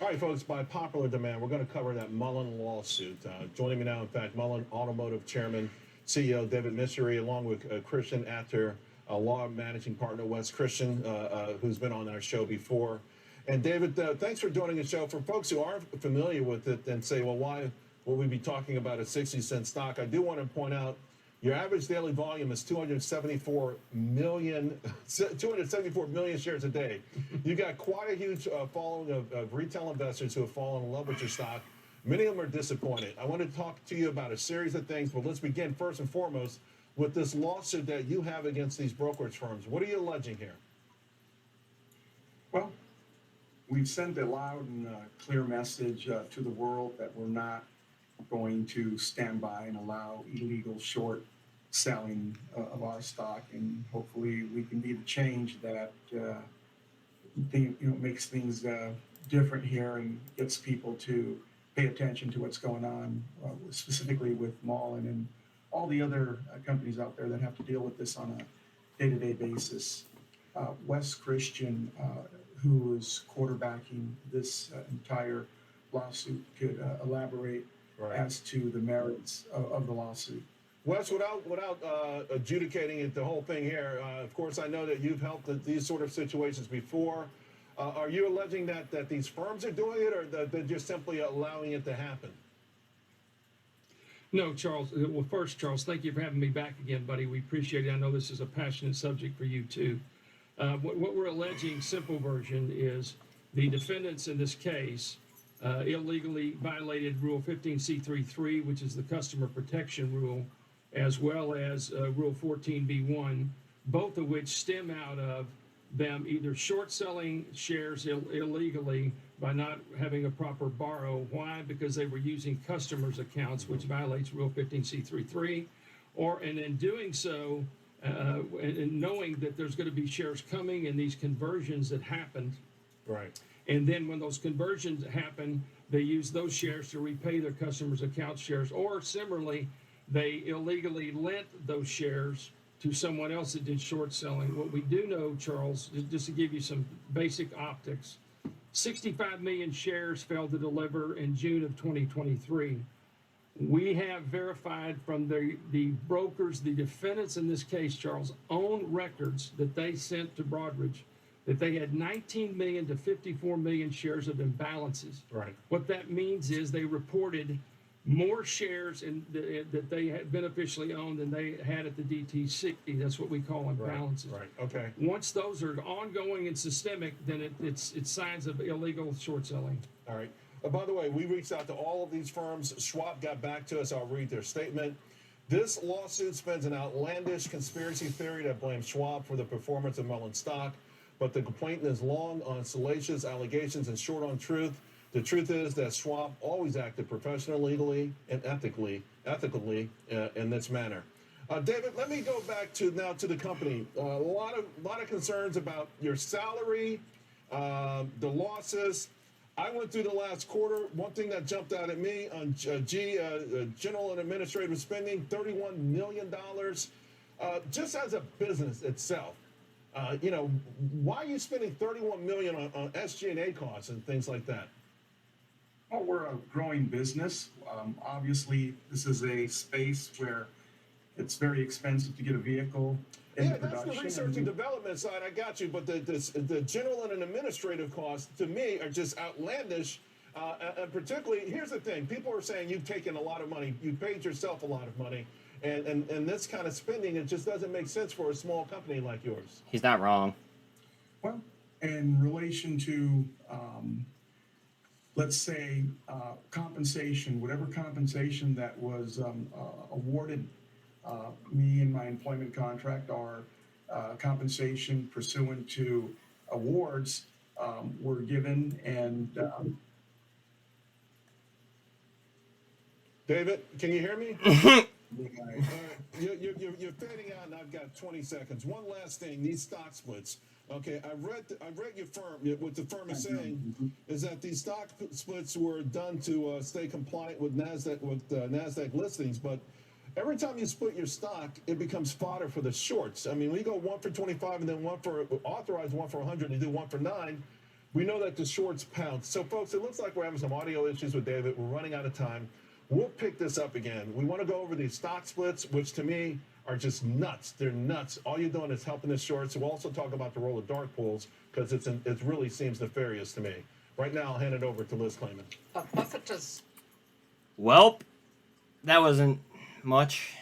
All right, folks, by popular demand, we're going to cover that Mullen lawsuit. Joining me now, in fact, Mullen Automotive Chairman, CEO David Michery, along with Christian Atter, law managing partner Wes Christian, who's been on our show before. And David, thanks for joining the show. For folks who aren't familiar with it and say, well, why will we be talking about a 60-cent stock? I do want to point out your average daily volume is 274 million shares a day. You got quite a huge following of retail investors who have fallen in love with your stock. Many of them are disappointed. I want to talk to you about a series of things, but let's begin first and foremost with this lawsuit that you have against these brokerage firms. What are you alleging here? Well, we've sent a loud and clear message to the world that we're not going to stand by and allow illegal short selling of our stock, and hopefully we can be the change that makes things different here and gets people to pay attention to what's going on, specifically with MULN and all the other companies out there that have to deal with this on a day-to-day basis. Wes Christian, who is quarterbacking this entire lawsuit, could elaborate as to the merits of the lawsuit. Wes, without adjudicating it, the whole thing here, of course, I know that you've helped these sort of situations before. Are you alleging that these firms are doing it, or that they're just simply allowing it to happen? No, Charles. Well, first, Charles, thank you for having me back again, buddy. We appreciate it. I know this is a passionate subject for you, too. What we're alleging, simple version, is the defendants in this case illegally violated Rule 15C33, which is the customer protection rule, as well as Rule 14B1, both of which stem out of them either short selling shares illegally by not having a proper borrow. Why? Because they were using customers' accounts, which violates Rule 15C33, and in doing so, and knowing that there's going to be shares coming and these conversions that happened. Right. And then when those conversions happen, they use those shares to repay their customers' account shares, or similarly, they illegally lent those shares to someone else that did short selling. What we do know, Charles, just to give you some basic optics, 65 million shares failed to deliver in June of 2023. We have verified from the brokers, the defendants in this case, Charles, own records that they sent to Broadridge, that they had 19 million to 54 million shares of imbalances. Right. What that means is they reported more shares that they had beneficially owned than they had at the DTC. That's what we call imbalances. Right. Okay. Once those are ongoing and systemic, then it's signs of illegal short selling. All right. By the way, we reached out to all of these firms. Schwab got back to us. I'll read their statement. This lawsuit spins an outlandish conspiracy theory that blames Schwab for the performance of Mullen stock, but the complaint is long on salacious allegations and short on truth. The truth is that Schwab always acted professionally, legally, and ethically in this manner. David, let me go back to the company. A lot of concerns about your salary, the losses. I went through the last quarter. One thing that jumped out at me on general and administrative spending, $31 million, just as a business itself. Why are you spending $31 million on SG&A costs and things like that? Well, we're a growing business. Obviously, this is a space where it's very expensive to get a vehicle into production. That's the research and development side. I got you, but the general and administrative costs to me are just outlandish. And particularly, here's the thing: people are saying you've taken a lot of money, you paid yourself a lot of money, and this kind of spending, it just doesn't make sense for a small company like yours. He's not wrong. Well, in relation to let's say compensation, whatever compensation that was awarded me in my employment contract, or compensation pursuant to awards were given. And David, can you hear me? You're fading out, and I've got 20 seconds. One last thing: these stock splits. Okay, I read your firm. What the firm is saying is that these stock splits were done to stay compliant with Nasdaq listings. But every time you split your stock, it becomes fodder for the shorts. I mean, we go 1 for 25, and then one for authorized, 1 for 100, and you do 1 for 9. We know that the shorts pounce. So, folks, it looks like we're having some audio issues with David. We're running out of time. We'll pick this up again. We want to go over these stock splits, which to me are just nuts. They're nuts. All you're doing is helping the shorts. We'll also talk about the role of dark pools because it really seems nefarious to me. Right now, I'll hand it over to Liz Clayman. Buffett does. Well, that wasn't much.